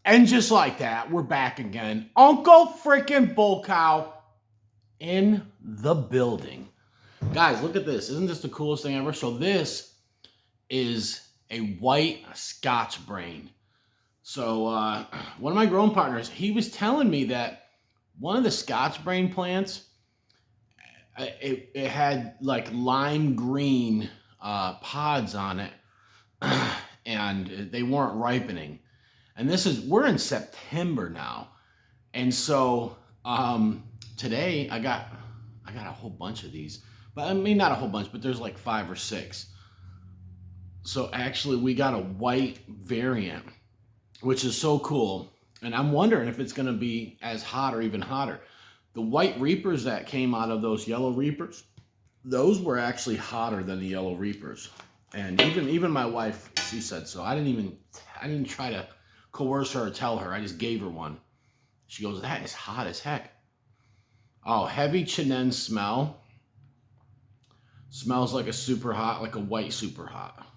And just like that, we're back again. Uncle freaking Bull Cow in the building. Guys, look at this. Isn't this the coolest thing ever? So this is a white Scotch Brain. So one of my growing partners, he was telling me that one of the Scotch Brain plants, it had like lime green pods on it, and they weren't ripening. And we're in September now, and so today I got a whole bunch of these, but I mean not a whole bunch, but there's like 5 or 6. So actually, we got a white variant, which is so cool. And I'm wondering if it's going to be as hot or even hotter. The white reapers that came out of those yellow reapers, those were actually hotter than the yellow reapers. And even my wife, she said so. I didn't try to coerce her or tell her. I just gave her one. She goes, that is hot as heck. Oh, heavy Chenin smell. Smells like a super hot, like a white super hot.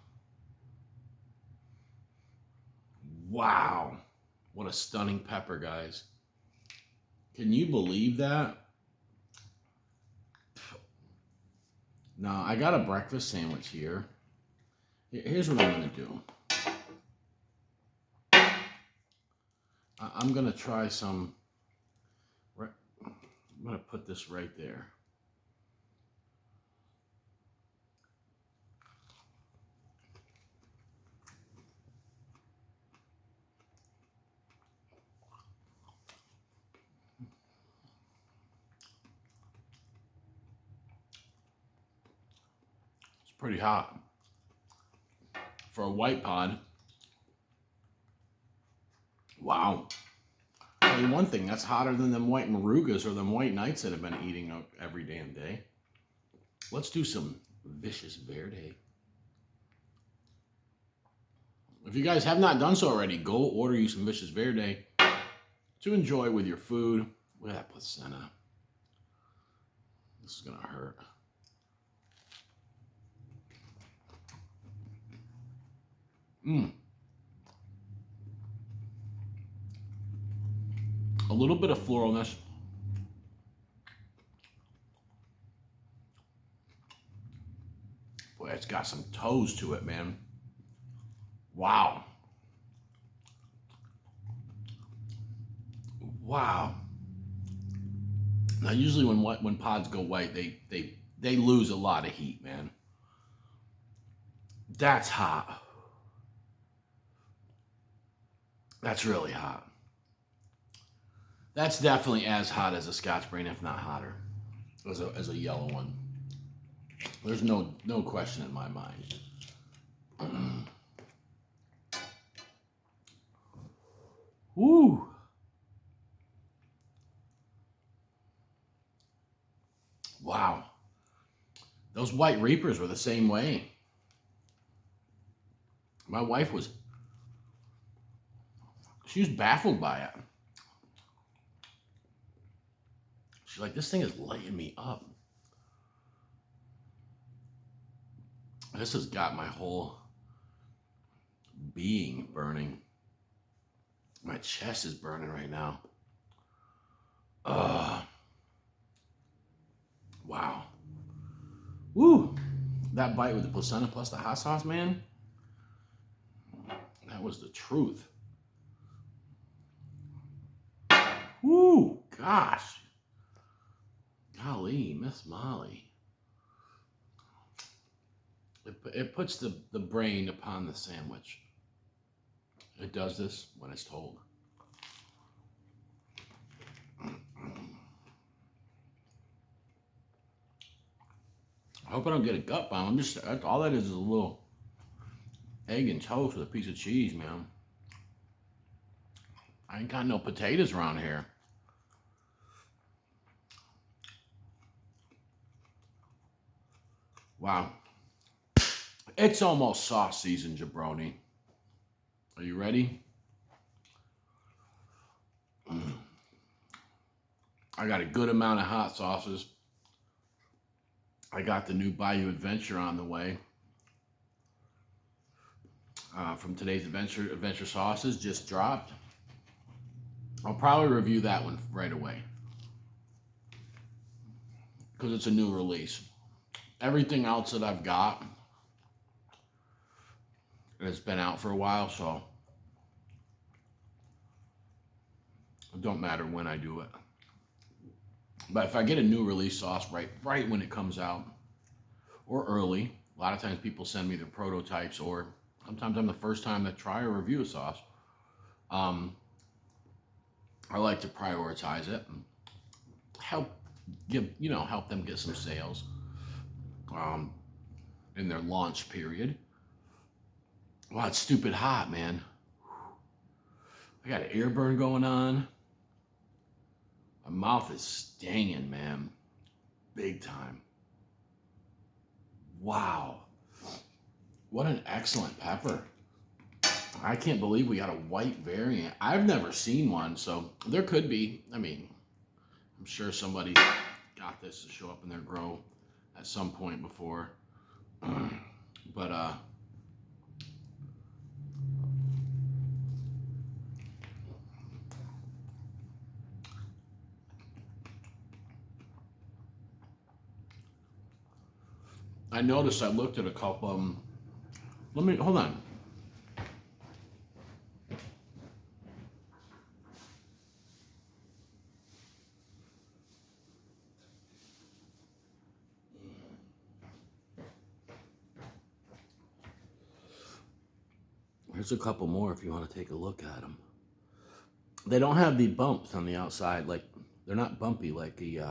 Wow. What a stunning pepper, guys. Can you believe that? Now, I got a breakfast sandwich here. Here's what I'm going to do. I'm going to try some. I'm going to put this right there. It's pretty hot for a white pod. Wow. I'll tell you one thing, that's hotter than them white Marugas or them white Knights that have been eating every damn day. Let's do some Vicious Verde. If you guys have not done so already, go order you some Vicious Verde to enjoy with your food. Look at that placenta. This is going to hurt. A little bit of floralness. Boy, it's got some toes to it, man. Wow. Wow. Now, usually when pods go white, they lose a lot of heat, man. That's hot. That's really hot. That's definitely as hot as a Scotch Brain, if not hotter, as a yellow one. There's no question in my mind. Woo! Wow. Those white reapers were the same way. My wife she was baffled by it. She's like, this thing is lighting me up. This has got my whole being burning. My chest is burning right now. Wow. Woo. That bite with the placenta plus the hot sauce, man. That was the truth. Woo. Gosh. Golly, Miss Molly. It puts the brain upon the sandwich. It does this when it's told. I hope I don't get a gut bomb. All that is a little egg and toast with a piece of cheese, man. I ain't got no potatoes around here. Wow. It's almost sauce season, jabroni. Are you ready? I got a good amount of hot sauces. I got the new Bayou Adventure on the way. From today's Adventure sauces just dropped. I'll probably review that one right away because it's a new release. Everything else that I've got has been out for a while, so it don't matter when I do it. But if I get a new release sauce right when it comes out, or early, a lot of times people send me their prototypes, or sometimes I'm the first time to try or review a sauce. I like to prioritize it and help them get some sales in their launch period. Wow, it's stupid hot, man. I got an ear burn going on. My mouth is stinging, man. Big time. Wow. What an excellent pepper. I can't believe we got a white variant. I've never seen one, so there could be. I mean, I'm sure somebody got this to show up in their grow at some point before. But I noticed I looked at a couple of them. Hold on. There's a couple more if you want to take a look at them. They don't have the bumps on the outside, like they're not bumpy like the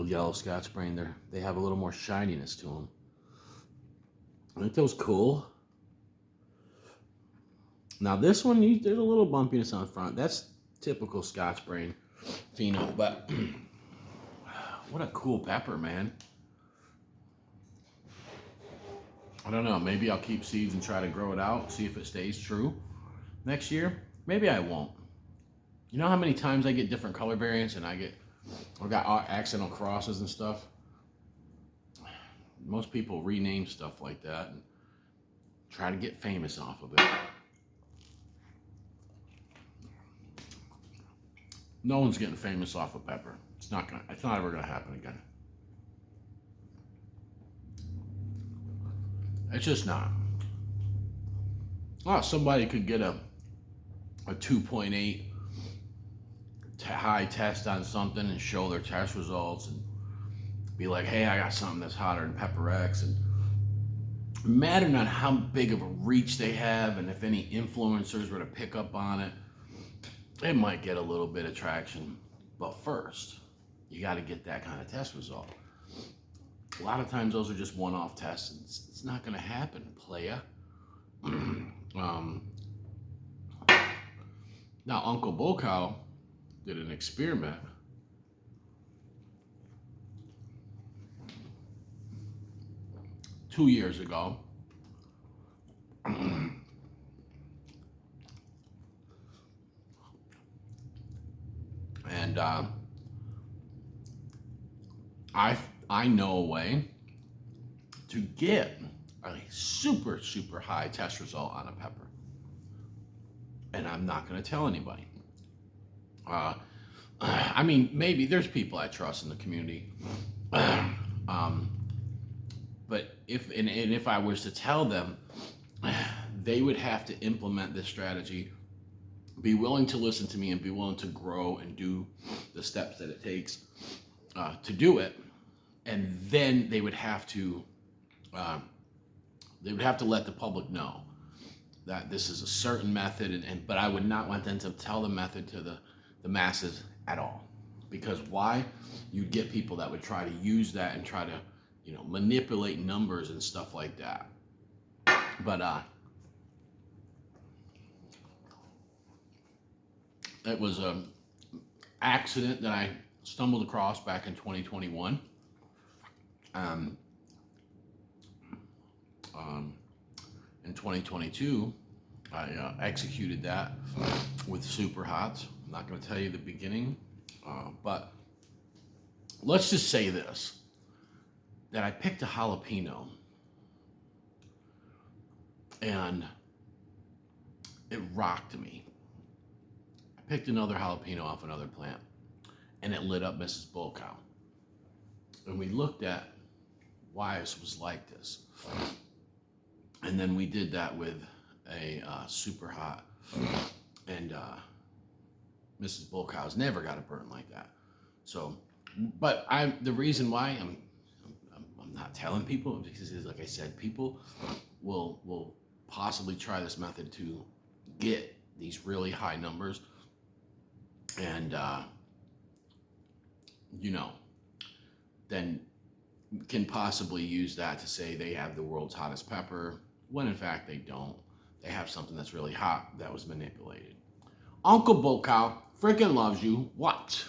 yellow Scotch Brain. They have a little more shininess to them. Aren't those cool? Now this one, there's a little bumpiness on the front. That's typical Scotch Brain pheno, but what a cool pepper, man. I don't know, maybe I'll keep seeds and try to grow it out, see if it stays true next year. Maybe I won't. You know how many times I get different color variants and I've got accidental crosses and stuff? Most people rename stuff like that and try to get famous off of it. No one's getting famous off of pepper. It's not ever gonna happen again. It's just not. Oh, somebody could get a 2.8 high test on something and show their test results and be like, hey, I got something that's hotter than Pepper X. And mattering on how big of a reach they have and if any influencers were to pick up on it, it might get a little bit of traction. But first, you got to get that kind of test result. A lot of times those are just one-off tests. It's not going to happen, playa. Now, Uncle Bull Cow did an experiment. Two years ago. And I know a way to get a super, super high test result on a pepper. And I'm not going to tell anybody. I mean, maybe there's people I trust in the community. But if I was to tell them, they would have to implement this strategy, be willing to listen to me and be willing to grow and do the steps that it takes to do it. And then they would have to let the public know that this is a certain method, but I would not want them to tell the method to the masses at all. Because why? You'd get people that would try to use that and try to, manipulate numbers and stuff like that. But it was an accident that I stumbled across back in 2021. In 2022, I executed that with Super Hots. I'm not going to tell you the beginning, but let's just say this, that I picked a jalapeno and it rocked me. I picked another jalapeno off another plant, and it lit up Mrs. Bull Cow. And we looked at why this was like this. And then we did that with a super hot, and Mrs. Bull Cow's never got a burn like that. So, but the reason why I'm not telling people because, like I said, people will possibly try this method to get these really high numbers, and then can possibly use that to say they have the world's hottest pepper, when in fact they don't. They have something that's really hot that was manipulated. Uncle Bull Cow freaking loves you. What?